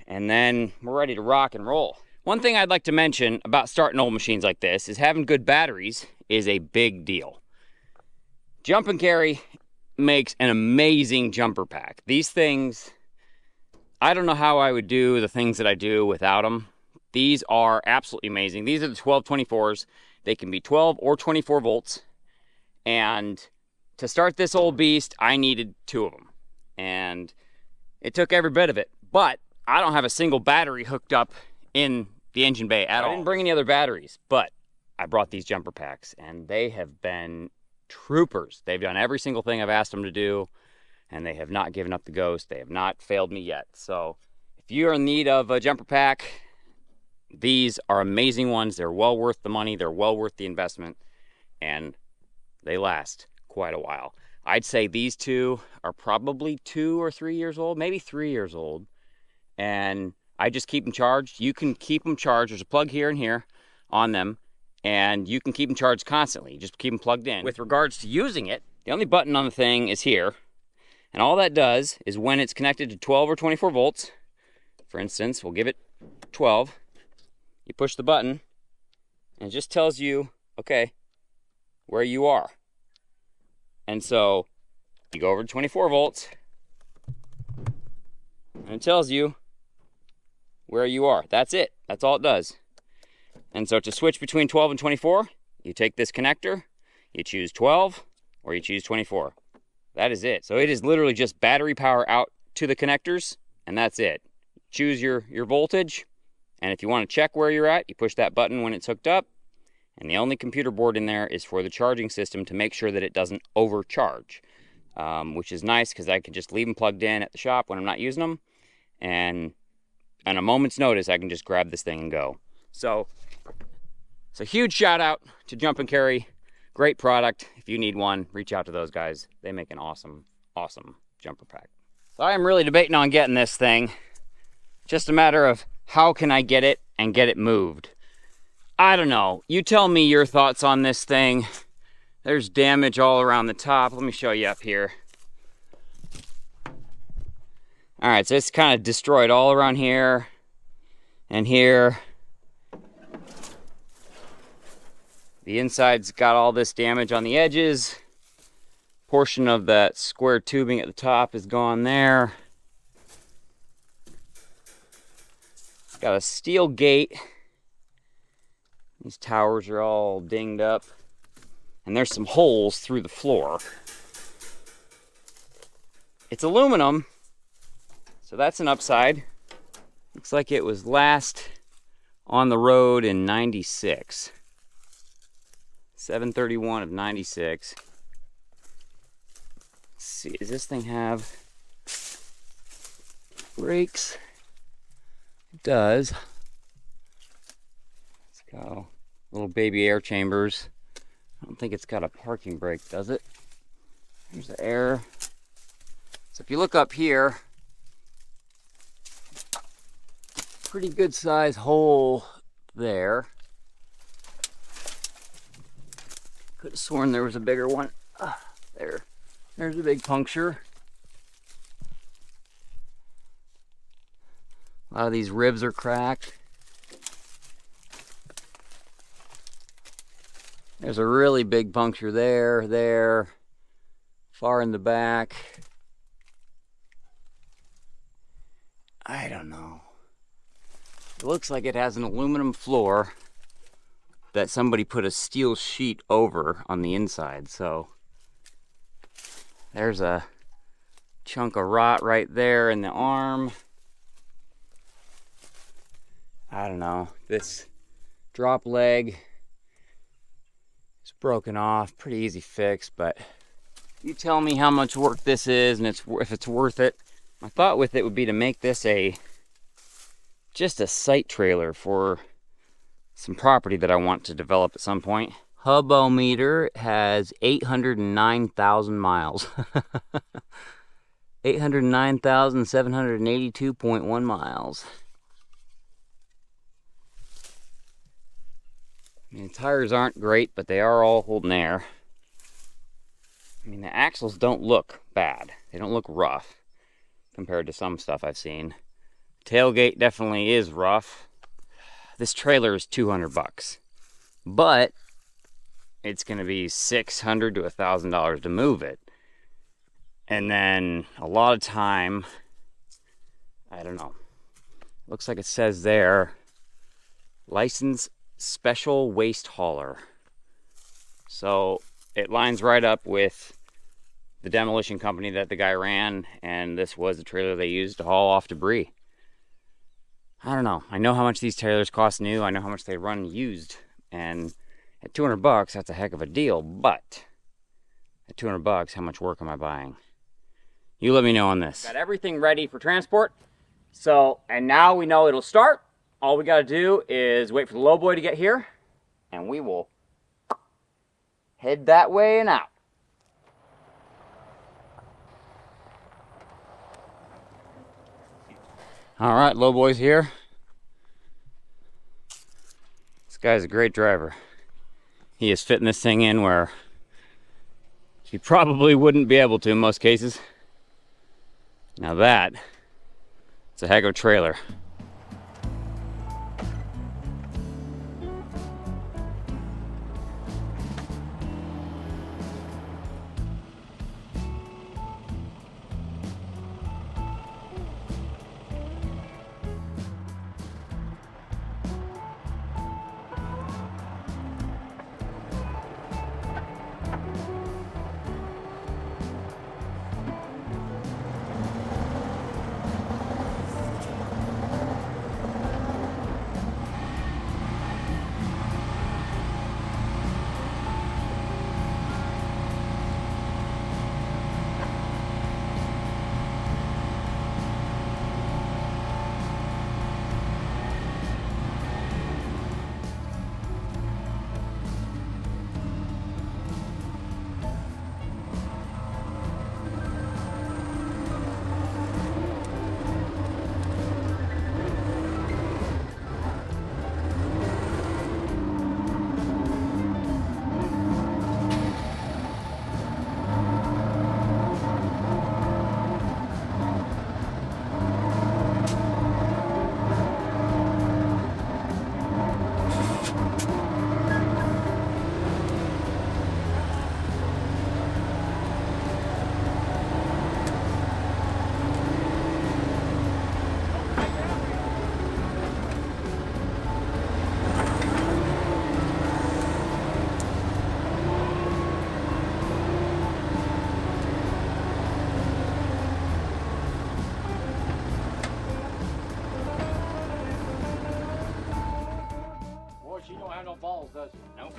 and then we're ready to rock and roll. One thing I'd like to mention about starting old machines like this is having good batteries is a big deal. Jump and Carry makes an amazing jumper pack. These things, I don't know how I would do the things that I do without them. These are absolutely amazing. These are the 1224s. They can be 12 or 24 volts. And to start this old beast, I needed two of them. And it took every bit of it. But I don't have a single battery hooked up in the engine bay at all. I didn't bring any other batteries, but I brought these jumper packs, and they have been troopers. They've done every single thing I've asked them to do, and they have not given up the ghost. They have not failed me yet. So if you're in need of a jumper pack, these are amazing ones. They're well worth the money. They're well worth the investment, and they last quite a while. I'd say these two are probably 2 or 3 years old, maybe 3 years old, and I just keep them charged. You can keep them charged. There's a plug here and here on them, and you can keep them charged constantly. You just keep them plugged in. With regards to using it, the only button on the thing is here, and all that does is when it's connected to 12 or 24 volts, for instance, we'll give it 12, you push the button, and it just tells you, okay, where you are. And so you go over to 24 volts, and it tells you where you are. That's it. That's all it does. And so to switch between 12 and 24, you take this connector, you choose 12, or you choose 24. That is it. So it is literally just battery power out to the connectors, and that's it. Choose your voltage, and if you want to check where you're at, you push that button when it's hooked up, and the only computer board in there is for the charging system to make sure that it doesn't overcharge, which is nice because I can just leave them plugged in at the shop when I'm not using them, and on a moment's notice, I can just grab this thing and go. So it's a huge shout out to Jump and Carry. Great product. If you need one, reach out to those guys. They make an awesome, awesome jumper pack. So I am really debating on getting this thing. Just a matter of how can I get it and get it moved. I don't know. You tell me your thoughts on this thing. There's damage all around the top. Let me show you up here. All right, so it's kind of destroyed all around here and here. The inside's got all this damage on the edges. Portion of that square tubing at the top is gone there. Got a steel gate. These towers are all dinged up. And there's some holes through the floor. It's aluminum, so that's an upside. Looks like it was last on the road in 96. 7/31 of 96. Let's see, does this thing have brakes? It does. It's got little baby air chambers. I don't think it's got a parking brake, does it? There's the air. So if you look up here, pretty good size hole there. Could have sworn there was a bigger one. There's a big puncture. A lot of these ribs are cracked. There's a really big puncture there. far in the back. I don't know. It looks like it has an aluminum floor that somebody put a steel sheet over on the inside. So there's a chunk of rot right there in the arm. I don't know. This drop leg is broken off. Pretty easy fix, but you tell me how much work this is and if it's worth it. My thought with it would be to make this just a site trailer for some property that I want to develop at some point. Hubometer has 809,000 miles. 809,782.1 miles. I mean, the tires aren't great, but they are all holding air. I mean, the axles don't look bad. They don't look rough compared to some stuff I've seen. Tailgate definitely is rough. This trailer is $200, but it's going to be $600 to $1,000 to move it. And then a lot of time, I don't know. Looks like it says there, licensed special waste hauler. So it lines right up with the demolition company that the guy ran, and this was the trailer they used to haul off debris. I don't know. I know how much these trailers cost new. I know how much they run used, and at $200, that's a heck of a deal. But at $200, how much work am I buying? You let me know on this. Got everything ready for transport. So, and now we know it'll start. All we got to do is wait for the LowBoy to get here, and we will head that way and out. All right, LowBoy's here. This guy's a great driver. He is fitting this thing in where he probably wouldn't be able to in most cases. Now that, it's a heck of a trailer. She don't have no balls, does she? Nope.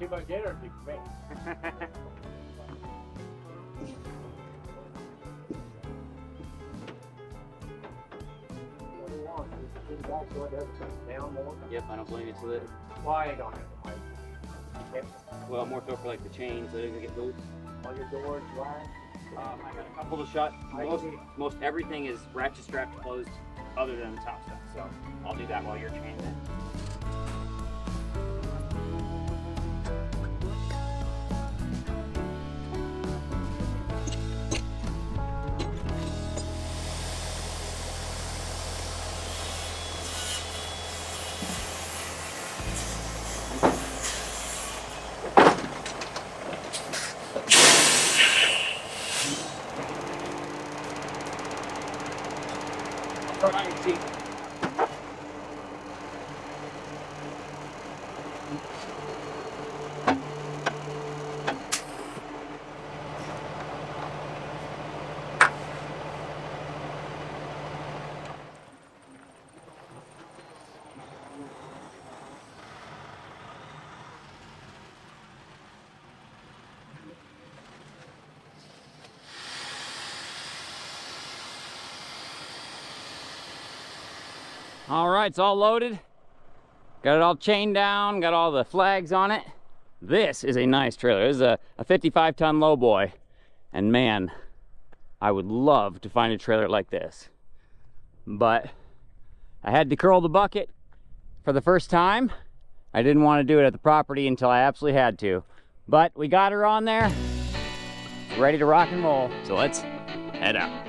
too much energy for me. Yep, I don't blame you to it. Why I don't have it? Well, more so for like the chain so it doesn't get loose. All your doors, right? I got a couple to shut. Most everything is ratchet strapped closed other than the top stuff. So I'll do that while you're chained in. All right, it's all loaded. Got it all chained down, got all the flags on it. This is a nice trailer. This is a 55-ton LowBoy. And man, I would love to find a trailer like this. But I had to curl the bucket for the first time. I didn't want to do it at the property until I absolutely had to. But we got her on there, ready to rock and roll. So let's head out.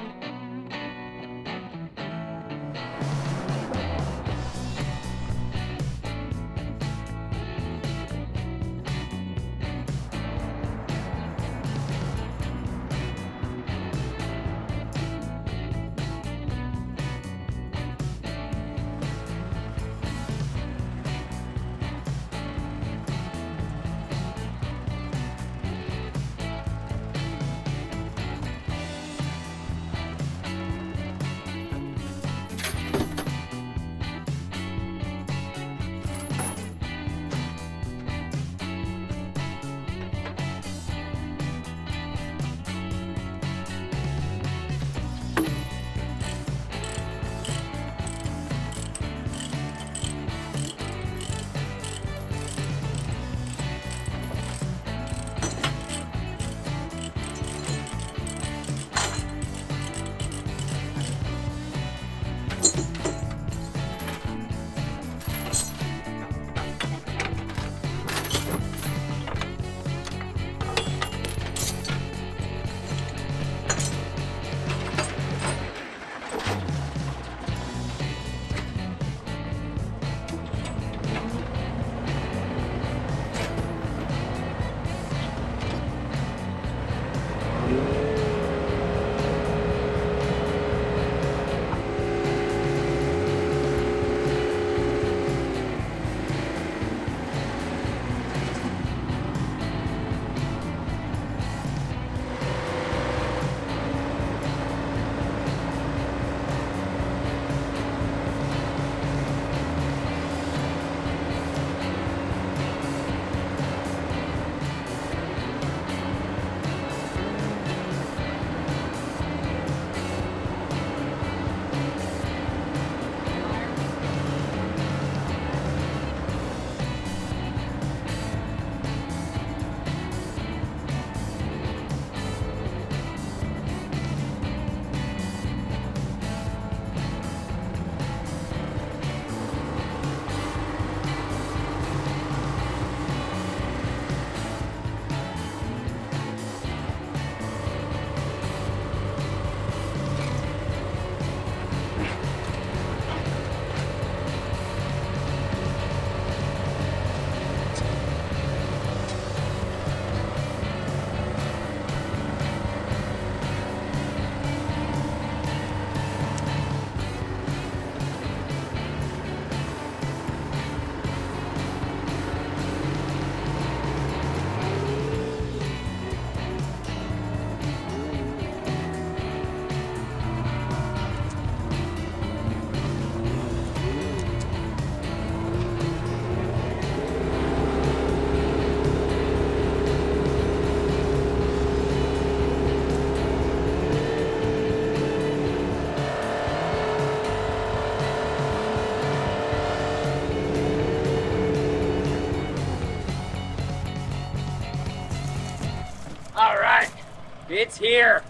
It's here.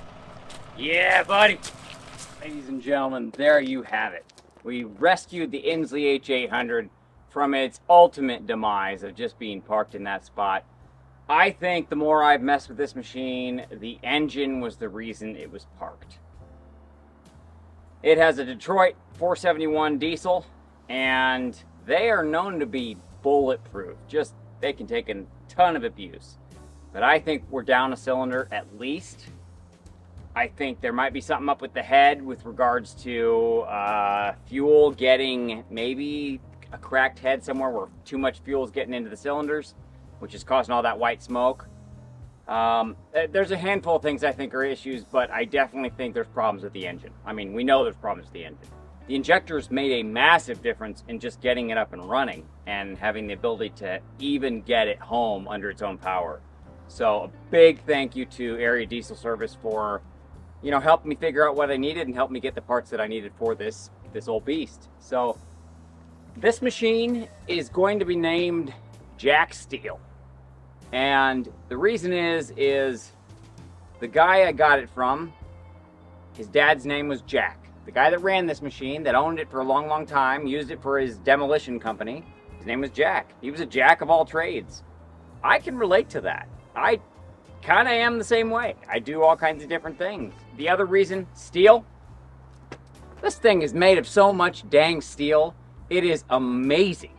Yeah, buddy. Ladies and gentlemen, there you have it. We rescued the Insley H800 from its ultimate demise of just being parked in that spot. I think the more I've messed with this machine, the engine was the reason it was parked. It has a Detroit 471 diesel, and they are known to be bulletproof. Just, they can take a ton of abuse. But I think we're down a cylinder at least. I think there might be something up with the head with regards to fuel getting maybe a cracked head somewhere where too much fuel is getting into the cylinders, which is causing all that white smoke. There's a handful of things I think are issues, but I definitely think there's problems with the engine. I mean, we know there's problems with the engine. The injectors made a massive difference in just getting it up and running and having the ability to even get it home under its own power. So a big thank you to Area Diesel Service for, you know, helping me figure out what I needed and helping me get the parts that I needed for this old beast. So this machine is going to be named Jack Steel. And the reason is the guy I got it from, his dad's name was Jack. The guy that ran this machine, that owned it for a long, long time, used it for his demolition company, his name was Jack. He was a jack of all trades. I can relate to that. I kind of am the same way. I do all kinds of different things. The other reason, steel. This thing is made of so much dang steel. It is amazing.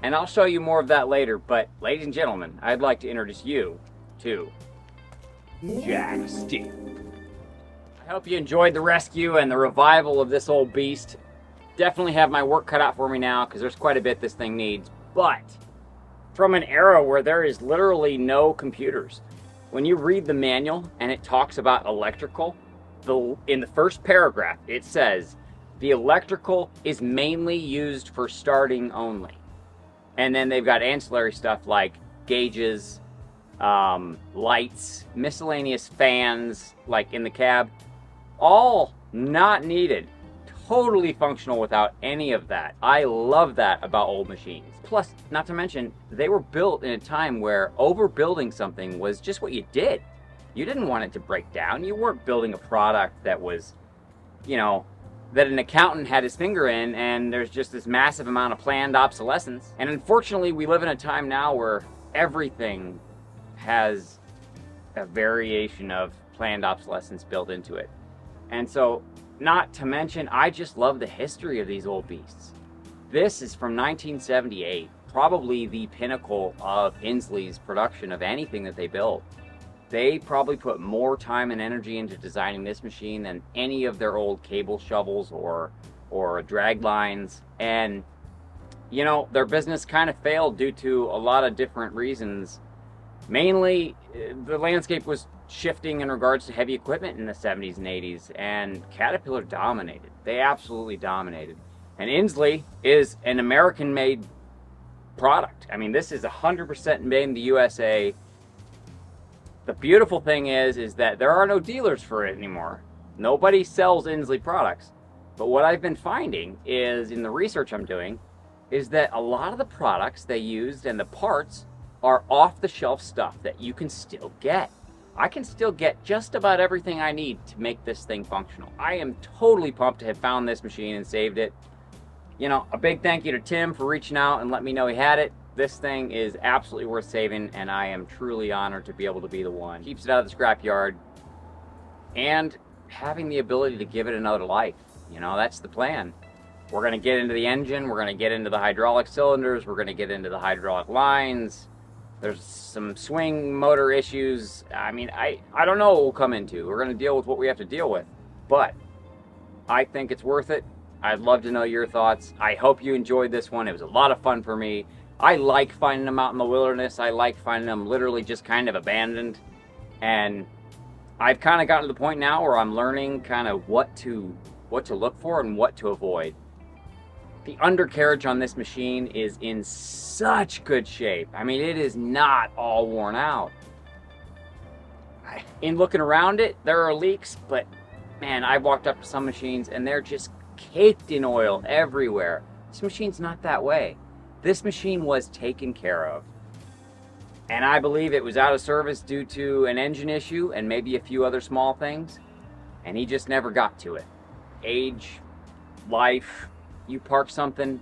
And I'll show you more of that later, but ladies and gentlemen, I'd like to introduce you to Jack Steel. I hope you enjoyed the rescue and the revival of this old beast. Definitely have my work cut out for me now because there's quite a bit this thing needs, but from an era where there is literally no computers. When you read the manual and it talks about electrical, in the first paragraph it says, the electrical is mainly used for starting only. And then they've got ancillary stuff like gauges, lights, miscellaneous fans, like in the cab. All not needed. Totally functional without any of that. I love that about old machines. Plus, not to mention, they were built in a time where overbuilding something was just what you did. You didn't want it to break down. You weren't building a product that was, you know, that an accountant had his finger in, and there's just this massive amount of planned obsolescence. And unfortunately, we live in a time now where everything has a variation of planned obsolescence built into it. And so, not to mention, I just love the history of these old beasts. This is from 1978, probably the pinnacle of Insley's production of anything that they built. They probably put more time and energy into designing this machine than any of their old cable shovels or drag lines. And, you know, their business kind of failed due to a lot of different reasons. Mainly, the landscape was shifting in regards to heavy equipment in the 70s and 80s, and Caterpillar dominated. They absolutely dominated. And Insley is an American-made product. I mean, this is 100% made in the USA. The beautiful thing is that there are no dealers for it anymore. Nobody sells Insley products. But what I've been finding is, in the research I'm doing, is that a lot of the products they used and the parts are off-the-shelf stuff that you can still get. I can still get just about everything I need to make this thing functional. I am totally pumped to have found this machine and saved it. You know, a big thank you to Tim for reaching out and letting me know he had it. This thing is absolutely worth saving, and I am truly honored to be able to be the one. Keeps it out of the scrapyard, and having the ability to give it another life. You know, that's the plan. We're gonna get into the engine, we're gonna get into the hydraulic cylinders, we're gonna get into the hydraulic lines. There's some swing motor issues. I mean, I don't know what we'll come into. We're gonna deal with what we have to deal with, but I think it's worth it. I'd love to know your thoughts. I hope you enjoyed this one. It was a lot of fun for me. I like finding them out in the wilderness. I like finding them literally just kind of abandoned. And I've kind of gotten to the point now where I'm learning kind of what to look for and what to avoid. The undercarriage on this machine is in such good shape. I mean, it is not all worn out. In looking around it, there are leaks, but man, I've walked up to some machines and they're just caked in oil everywhere. This machine's not that way. This machine was taken care of. And I believe it was out of service due to an engine issue and maybe a few other small things. And he just never got to it. Age, life, you park something,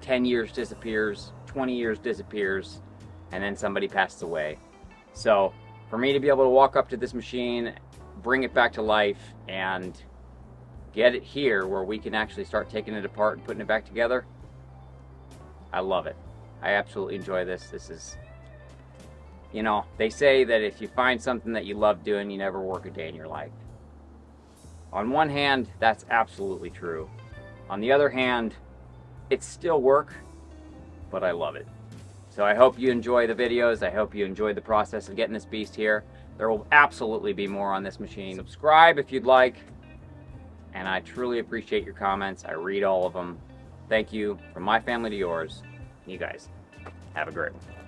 10 years disappears, 20 years disappears, and then somebody passes away. So for me to be able to walk up to this machine, bring it back to life, and get it here where we can actually start taking it apart and putting it back together, I love it. I absolutely enjoy this. This is, you know, they say that if you find something that you love doing, you never work a day in your life. On one hand, that's absolutely true. On the other hand, it's still work, but I love it. So I hope you enjoy the videos. I hope you enjoyed the process of getting this beast here. There will absolutely be more on this machine. Subscribe if you'd like. And I truly appreciate your comments. I read all of them. Thank you from my family to yours. You guys have a great one.